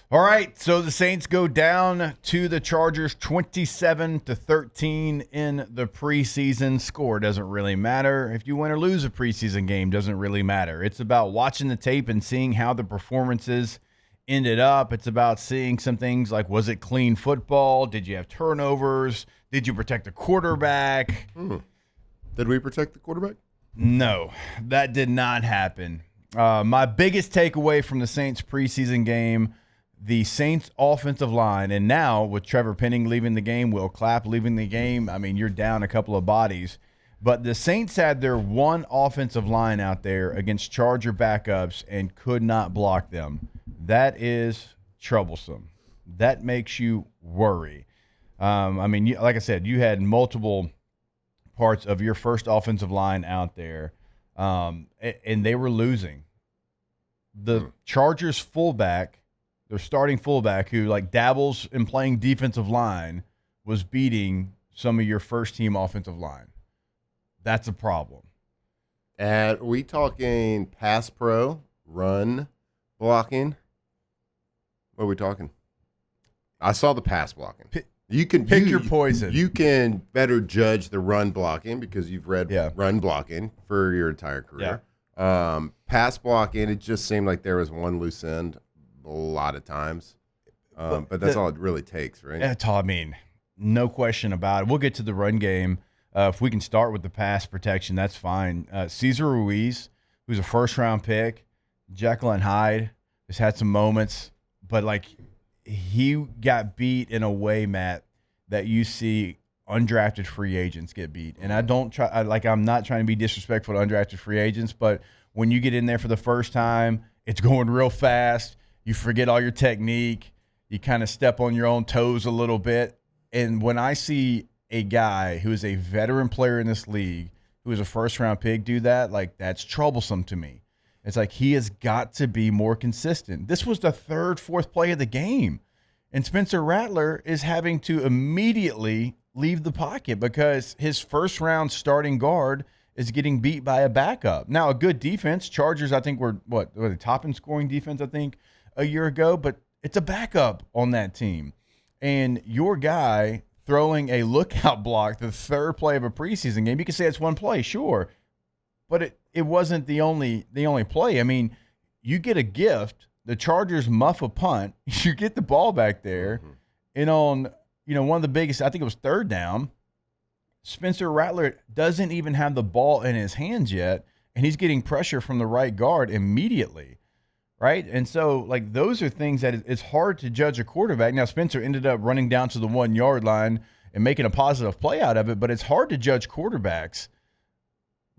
All right, so the Saints go down to the Chargers 27-13 in the preseason. Score doesn't really matter. If you win or lose a preseason game, doesn't really matter. It's about watching the tape and seeing how the performances ended up. It's about seeing some things like, was it clean football? Did you have turnovers? Did you protect the quarterback? Did we protect the quarterback? No, that did not happen. My biggest takeaway from the Saints preseason game, the Saints offensive line, and now with Trevor Penning leaving the game, Will Clapp leaving the game, I mean, you're down a couple of bodies. But the Saints had their one offensive line out there against Charger backups and could not block them. That is troublesome. That makes you worry. I mean, like I said, you had multiple parts of your first offensive line out there, and they were losing. The Chargers fullback, their starting fullback, who like dabbles in playing defensive line, was beating some of your first-team offensive line. That's a problem. And are we talking pass pro, run blocking? What are we talking? I saw the pass blocking. You can pick your poison. You can better judge the run blocking because you've read run blocking for your entire career. Yeah. Pass blocking, it just seemed like there was one loose end a lot of times. But that's all it really takes, right? That's all, I mean, no question about it. We'll get to the run game. If we can start with the pass protection, that's fine. Cesar Ruiz, who's a first-round pick, Jekyll and Hyde, has had some moments, but like he got beat in a way, Matt, that you see undrafted free agents get beat. And I'm not trying to be disrespectful to undrafted free agents, but when you get in there for the first time, it's going real fast. You forget all your technique. You kind of step on your own toes a little bit. And when I see a guy who is a veteran player in this league, who is a first-round pick, do that, like that's troublesome to me. It's like he has got to be more consistent. This was the third, fourth play of the game. And Spencer Rattler is having to immediately leave the pocket because his first-round starting guard is getting beat by a backup. Now, a good defense. Chargers, I think, were the top in scoring defense, I think, a year ago. But it's a backup on that team. And your guy throwing a lookout block the third play of a preseason game, you can say it's one play, sure. But it wasn't the only play. I mean, you get a gift. The Chargers muff a punt. You get the ball back there. And on, one of the biggest, I think it was third down, Spencer Rattler doesn't even have the ball in his hands yet, and he's getting pressure from the right guard immediately, right? And so, like, those are things that it's hard to judge a quarterback. Now, Spencer ended up running down to the 1 yard line and making a positive play out of it, but it's hard to judge quarterbacks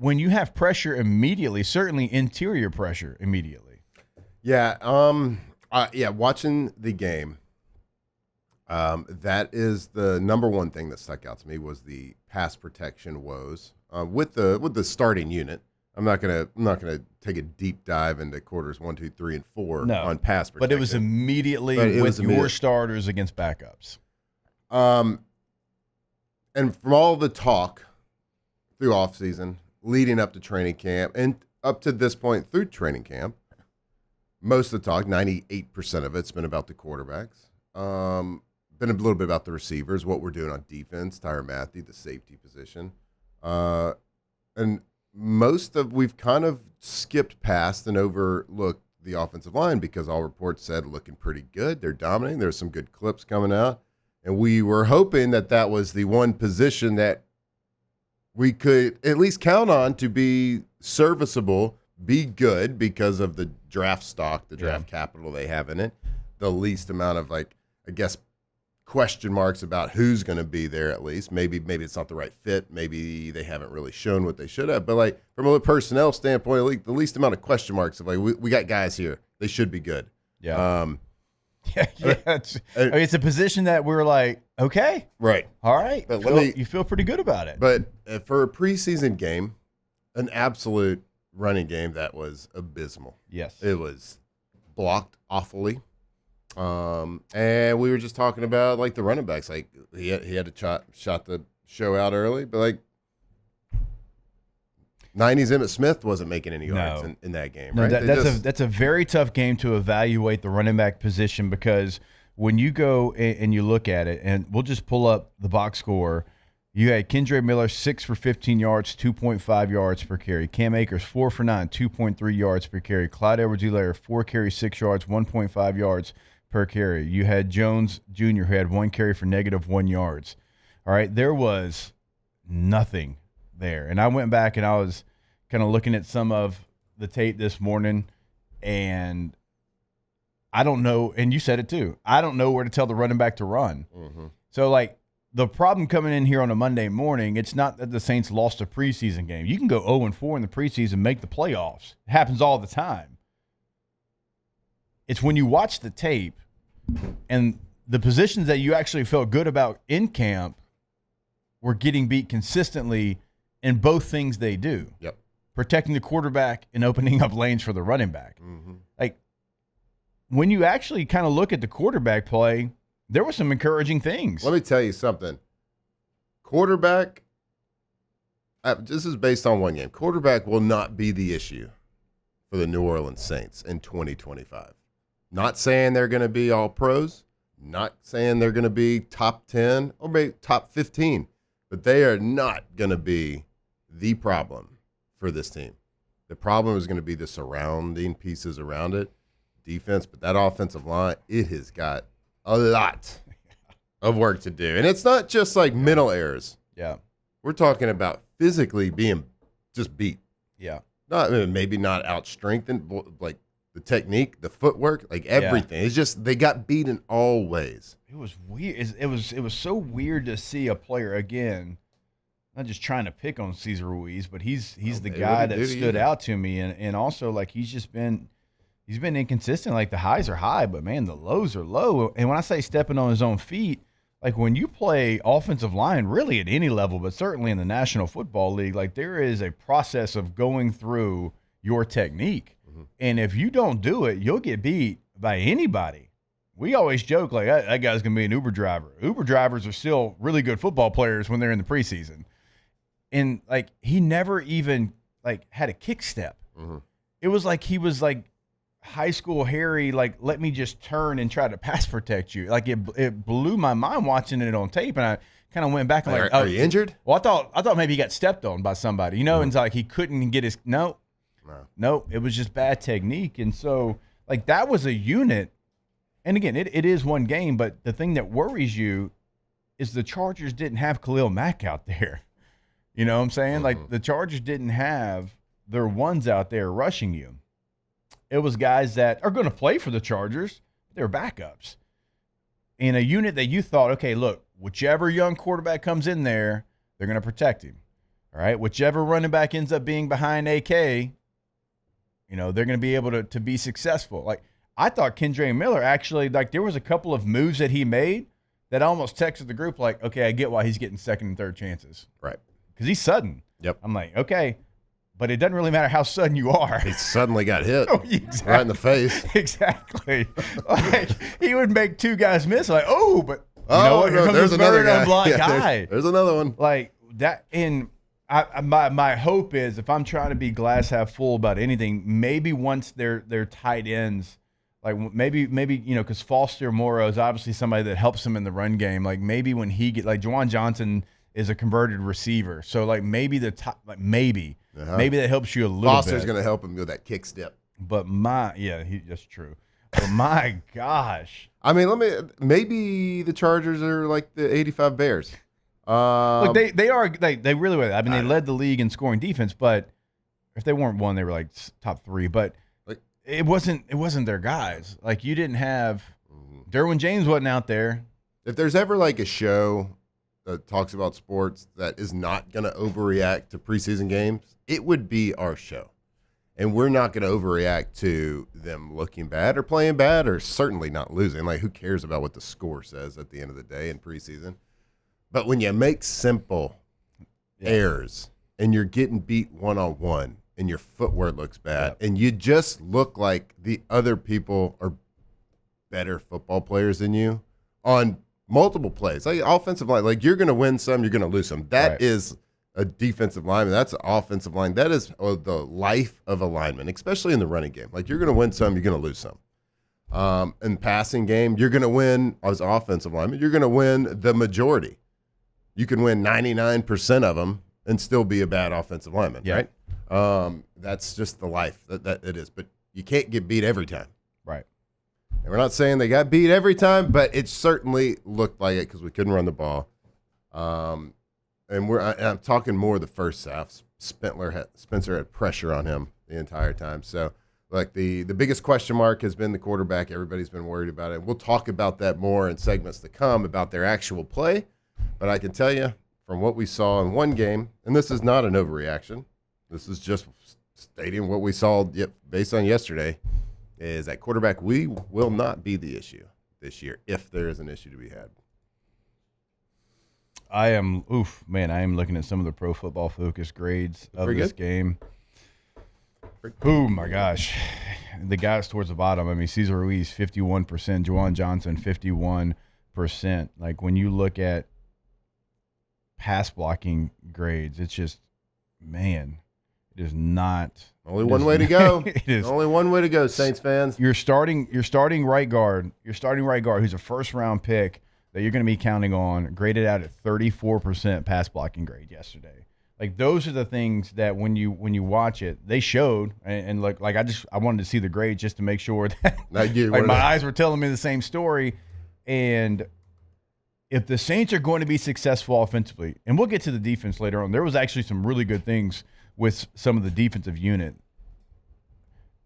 when you have pressure immediately, certainly interior pressure immediately. Yeah, watching the game, that is the number one thing that stuck out to me was the pass protection woes with the starting unit. I'm not gonna take a deep dive into quarters 1, 2, 3, and 4 on pass protection. But it was immediately with your starters against backups. And from all the talk through offseason, leading up to training camp, and up to this point through training camp, most of the talk, 98% of it's been about the quarterbacks. Been a little bit about the receivers, what we're doing on defense, Tyrann Mathieu, the safety position. And we've kind of skipped past and overlooked the offensive line because all reports said looking pretty good. They're dominating. There's some good clips coming out. And we were hoping that was the one position that we could at least count on to be serviceable, be good because of the draft stock, the draft capital they have in it, the least amount of, like, I guess, question marks about who's going to be there at least. Maybe it's not the right fit. Maybe they haven't really shown what they should have. But, like, from a personnel standpoint, like, the least amount of question marks of, like, we got guys here. They should be good. Yeah. It's a position that we're like, okay. Right. All right. But you feel pretty good about it. But for a preseason game, an absolute running game that was abysmal. Yes. It was blocked awfully. And we were just talking about, like, the running backs. Like, he had to shot the show out early, but, like, 90s Emmitt Smith wasn't making any yards No. in that game, No, right? that's a very tough game to evaluate the running back position, because when you go and you look at it, and we'll just pull up the box score, you had Kendre Miller 6 for 15 yards, 2.5 yards per carry. Cam Akers 4 for 9, 2.3 yards per carry. Clyde Edwards-Helaire 4 carries, 6 yards, 1.5 yards per carry. You had Jones Jr. who had 1 carry for -1 yards. All right, there was nothing there. And I went back and I was kind of looking at some of the tape this morning, and I don't know, and you said it too, I don't know where to tell the running back to run. Mm-hmm. So, like, the problem coming in here on a Monday morning, it's not that the Saints lost a preseason game. You can go 0-4 in the preseason, make the playoffs. It happens all the time. It's when you watch the tape and the positions that you actually felt good about in camp were getting beat consistently in both things they do. Yep. Protecting the quarterback and opening up lanes for the running back. Mm-hmm. Like, when you actually kind of look at the quarterback play, there were some encouraging things. Let me tell you something. Quarterback, this is based on one game. Quarterback will not be the issue for the New Orleans Saints in 2025. Not saying they're going to be all pros, not saying they're going to be top 10 or maybe top 15, but they are not going to be the problem for this team. The problem is going to be the surrounding pieces around it, defense, but that offensive line, it has got a lot of work to do. And it's not just like mental errors. Yeah. We're talking about physically being just beat. Yeah. Not maybe not out strengthened, like the technique, the footwork, like everything. It's just they got beat in all ways. It was weird. It was so weird to see a player again. Not just trying to pick on Cesar Ruiz, but he's the guy that stood out to me, and also like he's been inconsistent. Like the highs are high, but man, the lows are low. And when I say stepping on his own feet, like when you play offensive line, really at any level, but certainly in the National Football League, like there is a process of going through your technique. Mm-hmm. And if you don't do it, you'll get beat by anybody. We always joke like that guy's going to be an Uber driver. Uber drivers are still really good football players when they're in the preseason. And like he never even like had a kick step. Mm-hmm. It was like he was like high school Harry, like let me just turn and try to pass protect you. Like it blew my mind watching it on tape, and I kind of went back and like, are you injured? Well, I thought maybe he got stepped on by somebody, you know, mm-hmm. And it's like he couldn't get his no, it was just bad technique, and so like that was a unit. And again, it is one game, but the thing that worries you is the Chargers didn't have Khalil Mack out there. You know what I'm saying? Mm-hmm. Like the Chargers didn't have their ones out there rushing you. It was guys that are going to play for the Chargers. They're backups. In a unit that you thought, okay, look, whichever young quarterback comes in there, they're going to protect him. All right? Whichever running back ends up being behind AK, you know, they're going to be able to be successful. Like, I thought Kendre Miller actually, like, there was a couple of moves that he made that I almost texted the group like, okay, I get why he's getting second and third chances. Right. Because he's sudden. Yep. I'm like, okay, but it doesn't really matter how sudden you are. He suddenly got hit exactly. right in the face. Exactly. Like, he would make two guys miss. Like, oh, but you know what? Here comes there's this another third unblocked guy. There's another one. Like that. And my hope is, if I'm trying to be glass half full about anything, maybe once they're tight ends, like maybe you know, because Foster Moreau is obviously somebody that helps him in the run game. Like maybe when he get like Juwan Johnson is a converted receiver, so like maybe the top, like maybe that helps you a little Foster's bit. going to help him with that kick step. But that's true. But my gosh, I mean, maybe the Chargers are like the '85 Bears. Look, they are they really were. I mean, they led the league in scoring defense, but if they weren't one, they were like top three. But like, it wasn't their guys. Like you didn't have Derwin James wasn't out there. If there's ever like a show that talks about sports that is not going to overreact to preseason games, it would be our show. And we're not going to overreact to them looking bad or playing bad or certainly not losing. Like, who cares about what the score says at the end of the day in preseason? But when you make simple errors and you're getting beat one-on-one and your footwork looks bad and you just look like the other people are better football players than you on multiple plays, like offensive line, like you're going to win some, you're going to lose some. That is a defensive lineman. That's an offensive line. That is the life of a lineman, especially in the running game. Like, you're going to win some, you're going to lose some. In passing game, you're going to win as offensive lineman. You're going to win the majority. You can win 99% of them and still be a bad offensive lineman, right? That's just the life that it is. But you can't get beat every time. Right. And we're not saying they got beat every time, but it certainly looked like it because we couldn't run the ball. And I'm talking more the first half. Spencer had pressure on him the entire time. So, like, the biggest question mark has been the quarterback. Everybody's been worried about it. We'll talk about that more in segments to come about their actual play. But I can tell you from what we saw in one game, and this is not an overreaction, this is just stating what we saw based on yesterday, is that quarterback will not be the issue this year if there is an issue to be had. I am looking at some of the Pro Football Focus grades of this game. Oh, my gosh. The guys towards the bottom, I mean, Cesar Ruiz, 51%, Juwan Johnson, 51%. Like, when you look at pass blocking grades, it's just, man, it is not. Only one way to go. It is only one way to go, Saints fans. Your starting right guard, who's a first-round pick that you're going to be counting on, graded out at 34% pass blocking grade yesterday. Like, those are the things that when you watch it, they showed, and like I wanted to see the grade just to make sure that my eyes were telling me the same story. And if the Saints are going to be successful offensively, and we'll get to the defense later on, there was actually some really good things with some of the defensive unit.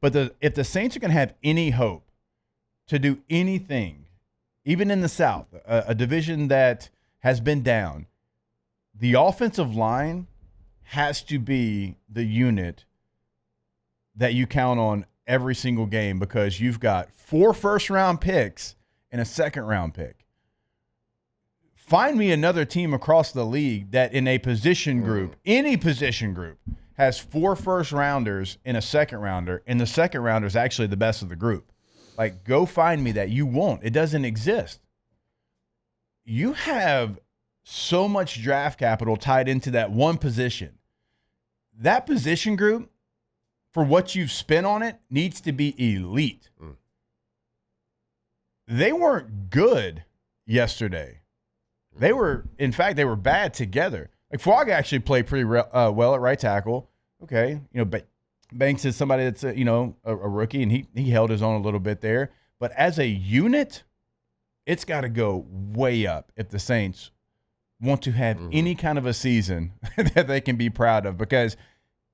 But if the Saints are going to have any hope to do anything, even in the South, a division that has been down, the offensive line has to be the unit that you count on every single game, because you've got 4 first-round picks and a second-round pick. Find me another team across the league that in a position group, any position group, has 4 first-rounders and a second-rounder, and the second-rounder is actually the best of the group. Like, go find me that. You won't. It doesn't exist. You have so much draft capital tied into that one position. That position group, for what you've spent on it, needs to be elite. They weren't good yesterday. They were bad together. Like, Frog actually played pretty well at right tackle. Okay, but Banks is somebody that's a rookie, and he held his own a little bit there. But as a unit, it's got to go way up if the Saints want to have any kind of a season that they can be proud of, because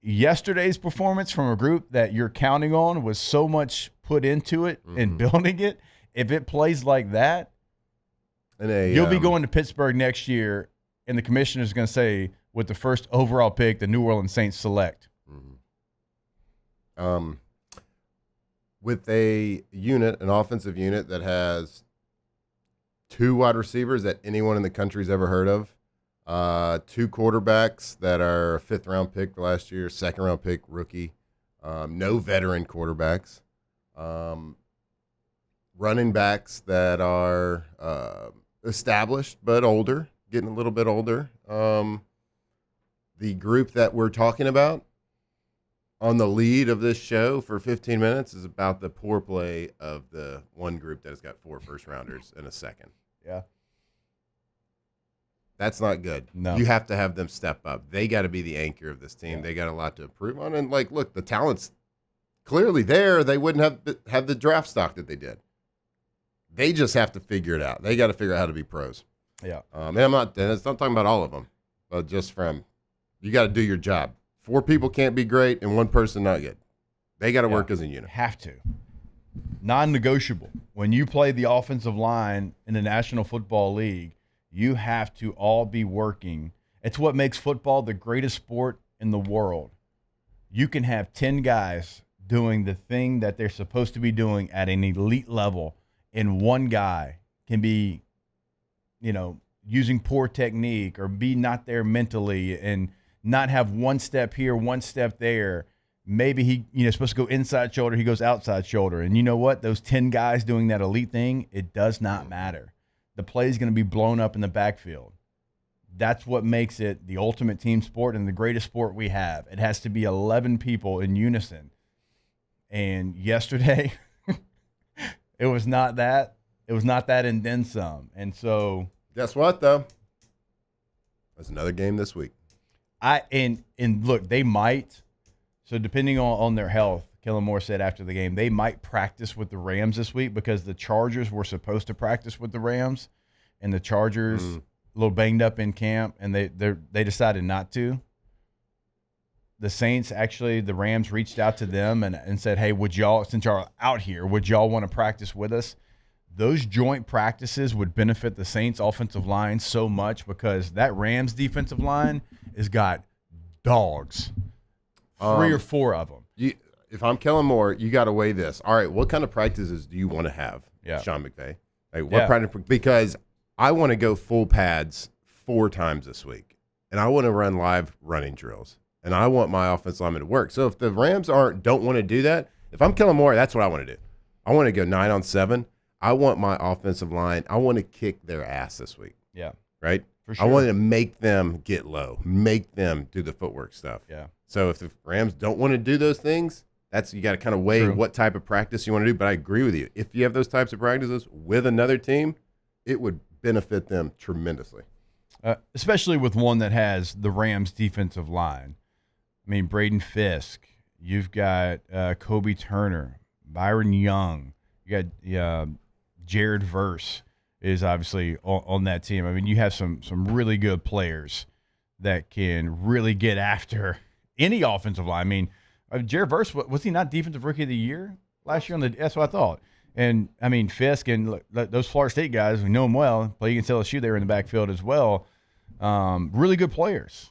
yesterday's performance from a group that you're counting on was so much put into it and building it. If it plays like that, you'll be going to Pittsburgh next year, and the commissioner's going to say, with the first overall pick, the New Orleans Saints select. With an offensive unit that has 2 wide receivers that anyone in the country's ever heard of, 2 quarterbacks that are a 5th-round pick last year, 2nd-round pick rookie, no veteran quarterbacks, running backs that are established but older, getting a little bit older. The group that we're talking about on the lead of this show for 15 minutes is about the poor play of the one group that has got 4 first-rounders and a second. Yeah. That's not good. No. You have to have them step up. They got to be the anchor of this team. Yeah. They got a lot to improve on. And, look, the talent's clearly there. They wouldn't have the draft stock that they did. They just have to figure it out. They got to figure out how to be pros. Yeah. And I'm not talking about all of them, but just from you got to do your job. 4 people can't be great and 1 person not good. They got to work as a unit. Have to. Non-negotiable. When you play the offensive line in the National Football League, you have to all be working. It's what makes football the greatest sport in the world. You can have 10 guys doing the thing that they're supposed to be doing at an elite level, and 1 guy can be, using poor technique or be not there mentally and not have 1 step here, 1 step there. Maybe he supposed to go inside shoulder, he goes outside shoulder. And you know what? Those 10 guys doing that elite thing, it does not matter. The play is going to be blown up in the backfield. That's what makes it the ultimate team sport and the greatest sport we have. It has to be 11 people in unison. And yesterday, it was not that. It was not that and then some. And so guess what, though? There's another game this week. And look, they might. So depending on their health, Kellen Moore said after the game, they might practice with the Rams this week because the Chargers were supposed to practice with the Rams, and the Chargers a little banged up in camp, and they decided not to. The Saints, actually, the Rams reached out to them and said, hey, would y'all, since y'all out here, would y'all want to practice with us? Those joint practices would benefit the Saints offensive line so much because that Rams defensive line has got dogs, 3 or 4 of them. If I'm Kellen Moore, you got to weigh this. All right, what kind of practices do you want to have, Yeah. Sean McVay? Like, what practice? Because I want to go full pads 4 times this week, and I want to run live running drills, and I want my offensive lineman to work. So if the Rams don't want to do that, if I'm Kellen Moore, that's what I want to do. I want to go 9 on 7. I want my offensive line. I want to kick their ass this week. Yeah. Right? For sure. I want to make them get low, make them do the footwork stuff. Yeah. So if the Rams don't want to do those things, you got to kind of weigh what type of practice you want to do. But I agree with you. If you have those types of practices with another team, it would benefit them tremendously. Especially with one that has the Rams defensive line. I mean, Braden Fisk. You've got Kobe Turner, Byron Young. You got Jared Verse is obviously on that team. I mean, you have some really good players that can really get after any offensive line. I mean, Jared Verse, was he not Defensive Rookie of the Year last year? That's what I thought. And, I mean, Fisk and those Florida State guys, we know them well, play against LSU, they were in the backfield as well. Really good players.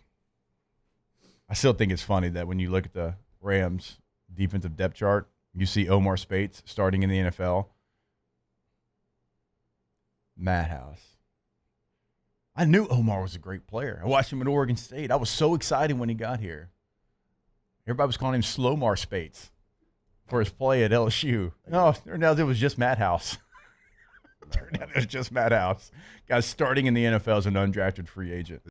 I still think it's funny that when you look at the Rams defensive depth chart, you see Omar Spates starting in the NFL. Madhouse. I knew Omar was a great player. I watched him at Oregon State. I was so excited when he got here. Everybody was calling him Slowmar Spates for his play at LSU. No, turned out it was just Madhouse. Turned out it was just Madhouse. Guy starting in the NFL as an undrafted free agent.